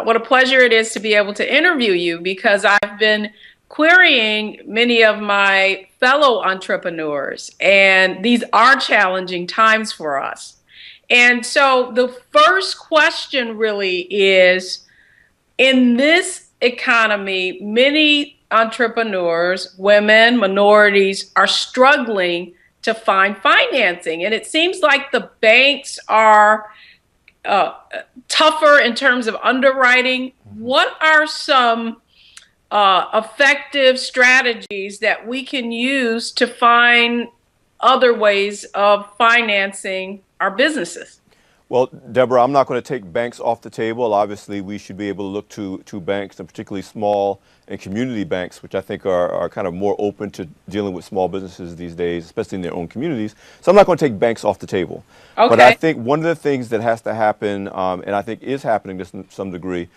What a pleasure it is to be able to interview you, because I've been querying many of my fellow entrepreneurs, and these are challenging times for us. And so the first question really is, in this economy, many entrepreneurs, women, minorities, are struggling to find financing. And it seems like the banks are tougher in terms of underwriting. What are some effective strategies that we can use to find other ways of financing our businesses? Well, Deborah, I'm not going to take banks off the table. Obviously, we should be able to look to banks, and particularly small and community banks, which I think are kind of more open to dealing with small businesses these days, especially in their own communities. So I'm not going to take banks off the table. Okay. But I think one of the things that has to happen, and I think is happening to some degree,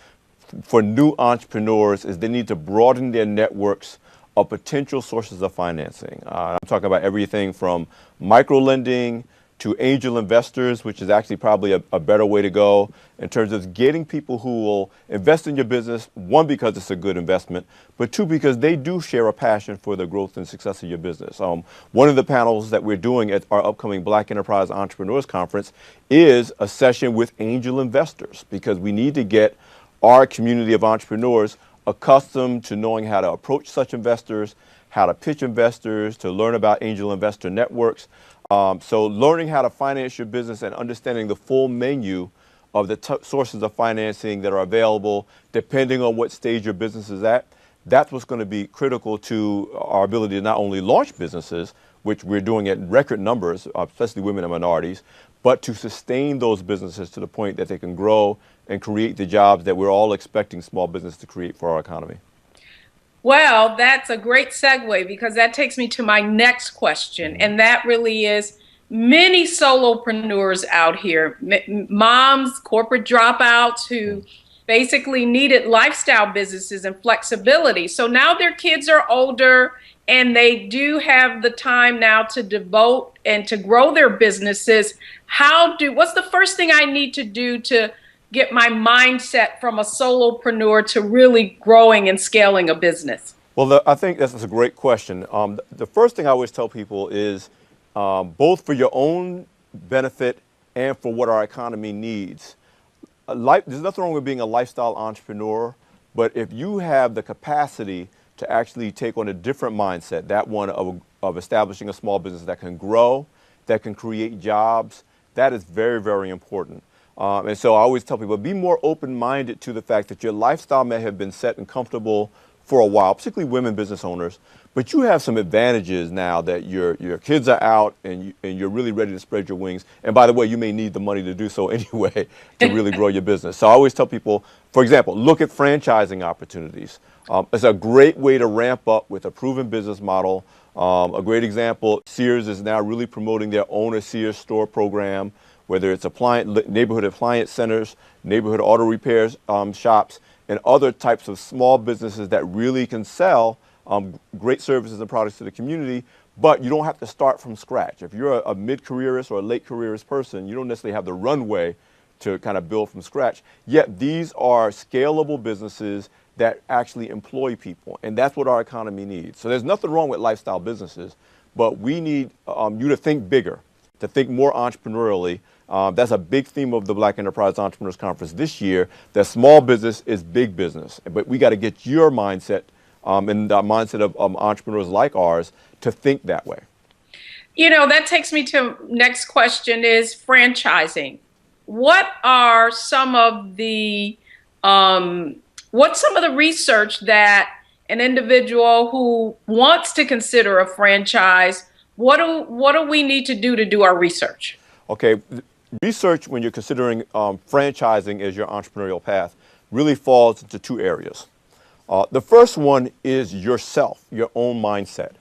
for new entrepreneurs, is they need to broaden their networks of potential sources of financing. I'm talking about everything from micro lending to angel investors, which is actually probably a better way to go in terms of getting people who will invest in your business, one, because it's a good investment, but two, because they do share a passion for the growth and success of your business. One of the panels that we're doing at our upcoming Black Enterprise Entrepreneurs Conference is a session with angel investors, because we need to get our community of entrepreneurs accustomed to knowing how to approach such investors, how to pitch investors, to learn about angel investor networks. So learning how to finance your business and understanding the full menu of the sources of financing that are available, depending on what stage your business is at, that's what's going to be critical to our ability to not only launch businesses, which we're doing at record numbers, especially women and minorities, but to sustain those businesses to the point that they can grow and create the jobs that we're all expecting small business to create for our economy. Well, that's a great segue, because that takes me to my next question. And that really is, many solopreneurs out here, moms, corporate dropouts who basically needed lifestyle businesses and flexibility. So now their kids are older and they do have the time now to devote and to grow their businesses. What's the first thing I need to do to get my mindset from a solopreneur to really growing and scaling a business? Well, I think that's a great question. The first thing I always tell people is, both for your own benefit and for what our economy needs, there's nothing wrong with being a lifestyle entrepreneur, but if you have the capacity to actually take on a different mindset, that one of establishing a small business that can grow, that can create jobs, that is very, very important. And so I always tell people, be more open-minded to the fact that your lifestyle may have been set and comfortable for a while, particularly women business owners, but you have some advantages now that your kids are out and you're really ready to spread your wings. And by the way, you may need the money to do so anyway to really grow your business. So I always tell people, for example, look at franchising opportunities. It's a great way to ramp up with a proven business model. A great example, Sears is now really promoting their Own a Sears Store program, whether it's neighborhood appliance centers, neighborhood auto repairs shops, and other types of small businesses that really can sell great services and products to the community, but you don't have to start from scratch. If you're a mid-careerist or a late careerist person, you don't necessarily have the runway to kind of build from scratch. Yet these are scalable businesses that actually employ people, and that's what our economy needs. So there's nothing wrong with lifestyle businesses, but we need you to think bigger, to think more entrepreneurially. That's a big theme of the Black Enterprise Entrepreneurs Conference this year, that small business is big business. But we got to get your mindset and the mindset of entrepreneurs like ours to think that way. You know, that takes me to next question is franchising. What are some of the what's some of the research that an individual who wants to consider a franchise, what do we need to do our research? Okay, research when you're considering franchising as your entrepreneurial path really falls into two areas. The first one is yourself, your own mindset.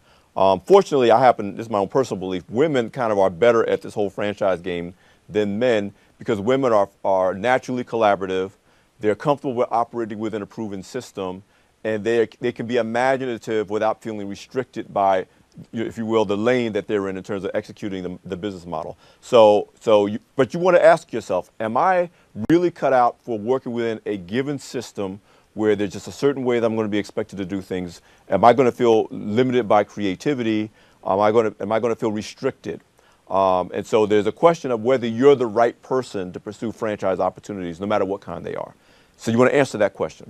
Fortunately, this is my own personal belief, women kind of are better at this whole franchise game than men, because women are naturally collaborative, they're comfortable with operating within a proven system, and they can be imaginative without feeling restricted by if you will, the lane that they're in terms of executing the business model. But you want to ask yourself, am I really cut out for working within a given system where there's just a certain way that I'm going to be expected to do things? Am I going to feel limited by creativity? Am I going to feel restricted? And so there's a question of whether you're the right person to pursue franchise opportunities, no matter what kind they are. So you want to answer that question.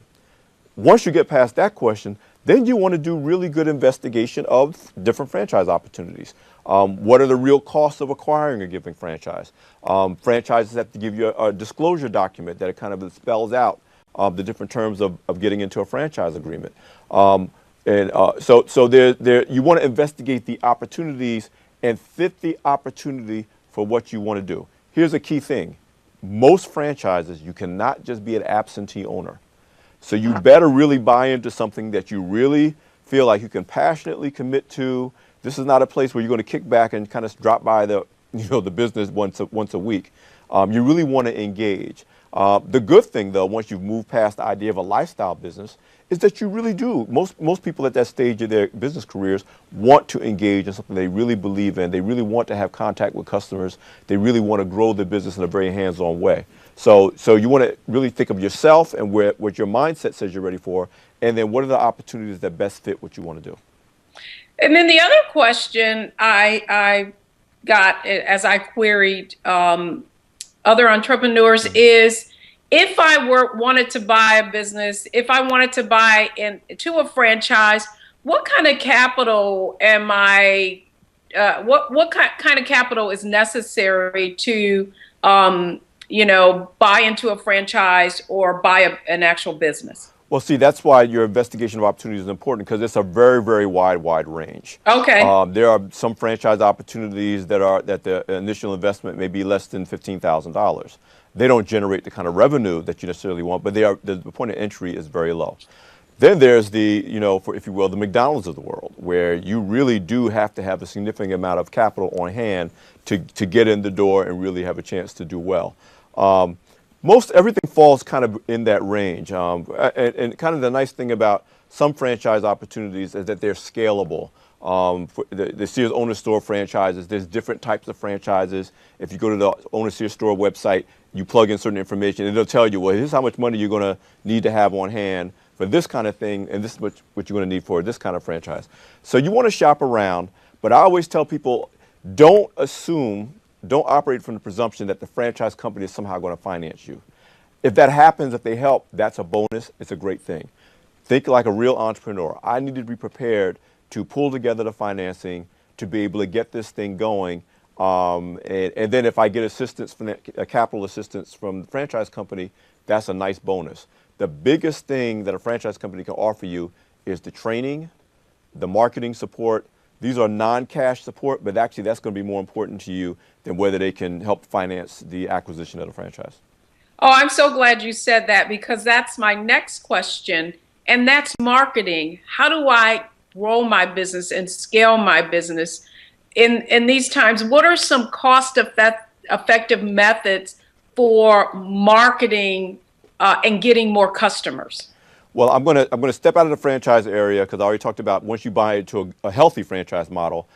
Once you get past that question, then you want to do really good investigation of different franchise opportunities. What are the real costs of acquiring a given franchise? Franchises have to give you a disclosure document that it kind of spells out the different terms of getting into a franchise agreement. So you want to investigate the opportunities and fit the opportunity for what you want to do. Here's a key thing. Most franchises, you cannot just be an absentee owner. So you better really buy into something that you really feel like you can passionately commit to. This is not a place where you're going to kick back and kind of drop by the business once a week. You really want to engage. The good thing, though, once you've moved past the idea of a lifestyle business, is that you really do. Most people at that stage of their business careers want to engage in something they really believe in. They really want to have contact with customers. They really want to grow their business in a very hands-on way. So you want to really think of yourself and what your mindset says you're ready for, and then what are the opportunities that best fit what you want to do. And then the other question I got as I queried other entrepreneurs is, if I wanted to buy a business, if I wanted to buy into a franchise, what kind of capital am I? What kind of capital is necessary to buy into a franchise or buy an actual business? Well, see, that's why your investigation of opportunities is important, because it's a very, very wide range. Okay. There are some franchise opportunities that the initial investment may be less than $15,000. They don't generate the kind of revenue that you necessarily want, but the point of entry is very low. Then there's if you will, the McDonald's of the world, where you really do have to have a significant amount of capital on hand to get in the door and really have a chance to do well. Everything falls kind of in that range. And kind of the nice thing about some franchise opportunities is that they're scalable. For the Sears Owner Store franchises, there's different types of franchises. If you go to the Owner Sears Store website, you plug in certain information, and it'll tell you, well, here's how much money you're going to need to have on hand for this kind of thing, and this is what you're going to need for this kind of franchise. So you want to shop around, but I always tell people, don't operate from the presumption that the franchise company is somehow going to finance you. If that happens, if they help, that's a bonus. It's a great thing. Think like a real entrepreneur. I need to be prepared to pull together the financing to be able to get this thing going. And then if I get assistance from capital assistance from the franchise company, that's a nice bonus. The biggest thing that a franchise company can offer you is the training, the marketing support. These are non-cash support, but actually that's going to be more important to you than whether they can help finance the acquisition of the franchise. Oh, I'm so glad you said that, because that's my next question, and that's marketing. How do I grow my business and scale my business in these times? What are some cost-effective methods for marketing and getting more customers? Well, I'm going to step out of the franchise area, because I already talked about once you buy into a healthy franchise model,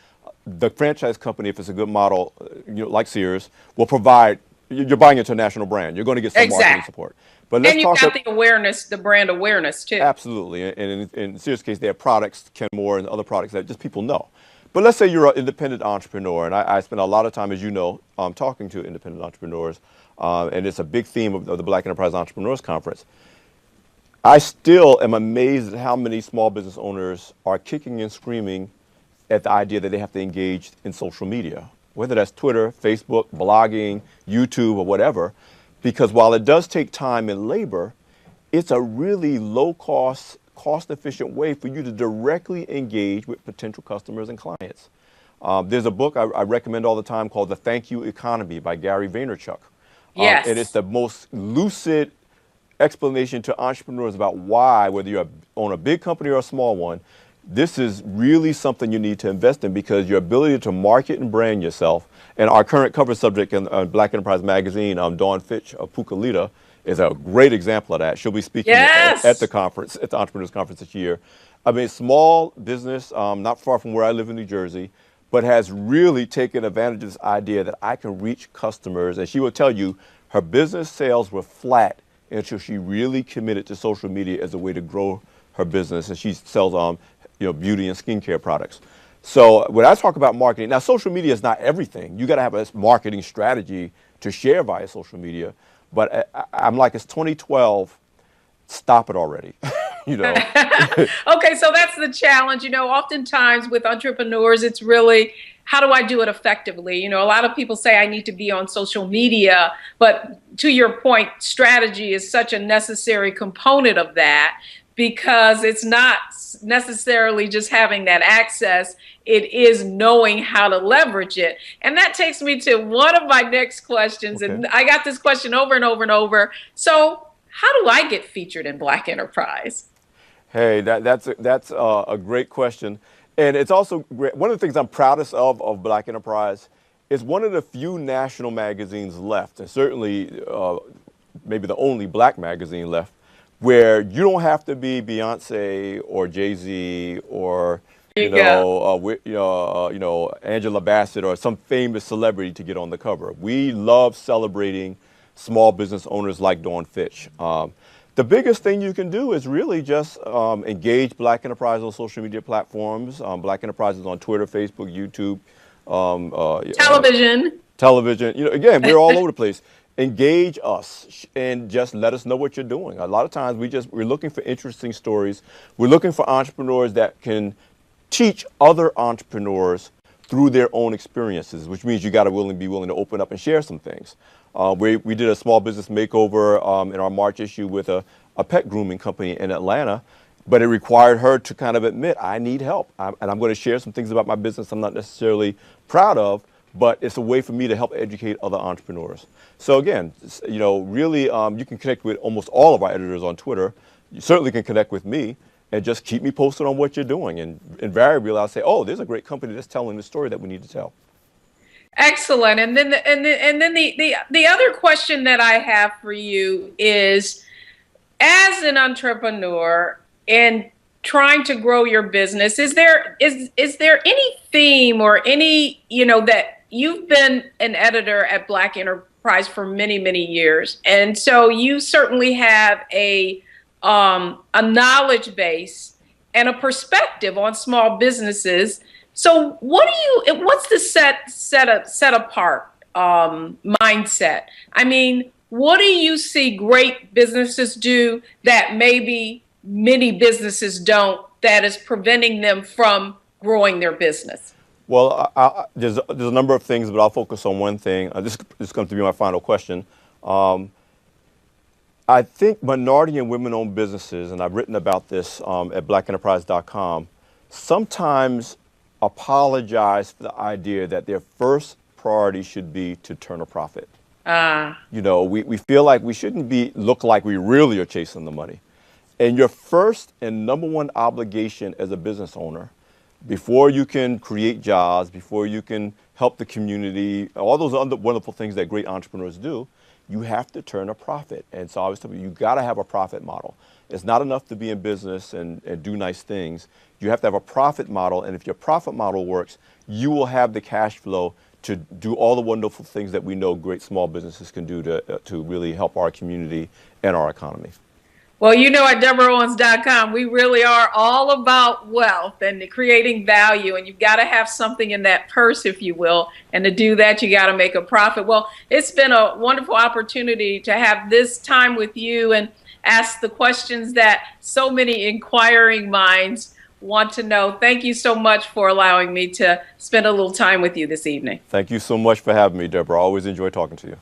the franchise company, if it's a good model, like Sears, will provide. You're buying into a national brand. You're going to get some marketing support. But let's and you've got the awareness, the brand awareness too. Absolutely. And in Sears' case, they have products, Kenmore, and other products that just people know. But let's say you're an independent entrepreneur, and I spend a lot of time, as you know, talking to independent entrepreneurs, and it's a big theme of the Black Enterprise Entrepreneurs Conference. I still am amazed at how many small business owners are kicking and screaming at the idea that they have to engage in social media, whether that's Twitter, Facebook, blogging, YouTube, or whatever, because while it does take time and labor, it's a really low-cost, cost-efficient way for you to directly engage with potential customers and clients. There's a book I recommend all the time called The Thank You Economy by Gary Vaynerchuk. Yes. And it's the most lucid explanation to entrepreneurs about why, whether you own a big company or a small one, this is really something you need to invest in, because your ability to market and brand yourself, and our current cover subject in Black Enterprise Magazine, Dawn Fitch of Pukalita, is a great example of that. She'll be speaking at the Yes. conference, at the Entrepreneurs Conference this year. I mean, small business, not far from where I live in New Jersey, but has really taken advantage of this idea that I can reach customers. And she will tell you her business sales were flat until she really committed to social media as a way to grow her business. And she sells, beauty and skincare products. So when I talk about marketing, now social media is not everything. You got to have a marketing strategy to share via social media. But I'm like, it's 2012. Stop it already. you know. Okay, so that's the challenge. Oftentimes with entrepreneurs, it's really how do I do it effectively? A lot of people say I need to be on social media, but to your point, strategy is such a necessary component of that because it's not necessarily just having that access. It is knowing how to leverage it. And that takes me to one of my next questions. Okay. And I got this question over and over and over. So how do I get featured in Black Enterprise? Hey, that's a great question. And it's also great. One of the things I'm proudest of Black Enterprise is one of the few national magazines left, and certainly maybe the only black magazine left, where you don't have to be Beyonce or Jay-Z or There you go. Angela Bassett or some famous celebrity to get on the cover. We love celebrating small business owners like Dawn Fitch. The biggest thing you can do is really just engage Black Enterprise on social media platforms. Black Enterprise is on Twitter, Facebook, YouTube, Television. television. Again, we're all over the place. Engage us and just let us know what you're doing. A lot of times we're looking for interesting stories. We're looking for entrepreneurs that can teach other entrepreneurs through their own experiences, which means you got to be willing to open up and share some things. We did a small business makeover in our March issue with a pet grooming company in Atlanta, but it required her to kind of admit, I need help. And I'm going to share some things about my business I'm not necessarily proud of, but it's a way for me to help educate other entrepreneurs. So again, really, you can connect with almost all of our editors on Twitter. You certainly can connect with me and just keep me posted on what you're doing. And invariably, I'll say, oh, there's a great company that's telling the story that we need to tell. Excellent. And then the other question that I have for you is, as an entrepreneur and trying to grow your business, is there any theme or any, that you've been an editor at Black Enterprise for many, many years. And so you certainly have a knowledge base and a perspective on small businesses. So what's the set apart mindset? I mean, what do you see great businesses do that maybe many businesses don't, that is preventing them from growing their business? Well, there's a number of things, but I'll focus on one thing. This is going to be my final question. I think minority and women-owned businesses, and I've written about this at blackenterprise.com, sometimes apologize for the idea that their first priority should be to turn a profit. We feel like we shouldn't look like we really are chasing the money. And your first and number one obligation as a business owner, before you can create jobs, before you can help the community, all those other wonderful things that great entrepreneurs do, you have to turn a profit. And so I always tell people, you got to have a profit model. It's not enough to be in business and do nice things. You have to have a profit model. And if your profit model works, you will have the cash flow to do all the wonderful things that we know great small businesses can do to really help our community and our economy. Well, at DeborahOwens.com, we really are all about wealth and creating value. And you've got to have something in that purse, if you will. And to do that, you got to make a profit. Well, it's been a wonderful opportunity to have this time with you and ask the questions that so many inquiring minds want to know. Thank you so much for allowing me to spend a little time with you this evening. Thank you so much for having me, Deborah. I always enjoy talking to you.